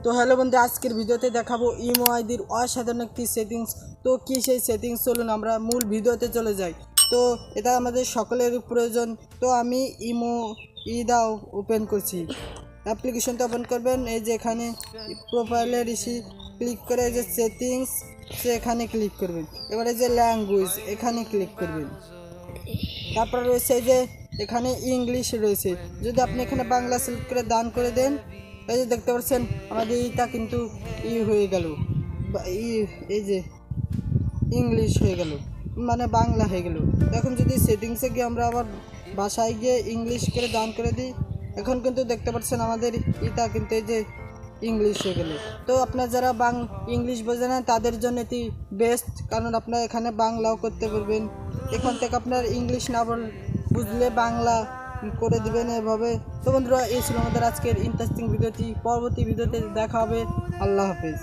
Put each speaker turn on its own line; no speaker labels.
তো হ্যালো বন্ধু, আজকের ভিডিওতে দেখাবো ইমো আইডির অসাধারণ একটি সেটিংস। তো কি সেই সেটিংস, চলুন আমরা মূল ভিডিওতে চলে যাই। তো এটা আমাদের সকলের প্রয়োজন। তো আমি ইমো ইদা ওপেন করছি। অ্যাপ্লিকেশনটা ওপেন করবেন, এই যে এখানে প্রোফাইলের ইসি ক্লিক করে এই যে সেটিংস এখানে ক্লিক করবেন। এবারে যে ল্যাঙ্গুয়েজ এখানে ক্লিক করবেন। তারপর রয়েছে এই যে এখানে ইংলিশ রয়েছে, যদি আপনি এখানে বাংলা সিলেক্ট করে ডান করে দেন, এই যে দেখতে পাচ্ছেন আমাদের এইটা কিন্তু হয়ে গেল, এই যে ইংলিশ হয়ে গেল, মানে বাংলা হয়ে গেল। এখন যদি সেটিংসে গিয়ে আমরা আবার ভাষায় গিয়ে ইংলিশ করে ডান করে দিই, এখন কিন্তু দেখতে পাচ্ছেন আমাদের এটা কিন্তু এই যে ইংলিশ হয়ে গেল। তো আপনার যারা ইংলিশ বোঝে না তাদের জন্য এটি বেস্ট, কারণ আপনার এখানে বাংলাও করতে পারবেন। এখান থেকে আপনার ইংলিশ না বুঝলে বাংলা করে দিবেন এভাবে। তো বন্ধুরা, এই ছিল আমাদের আজকের ইন্টারেস্টিং ভিডিওটি। পরবর্তী ভিডিওতে দেখা হবে। আল্লাহ হাফেজ।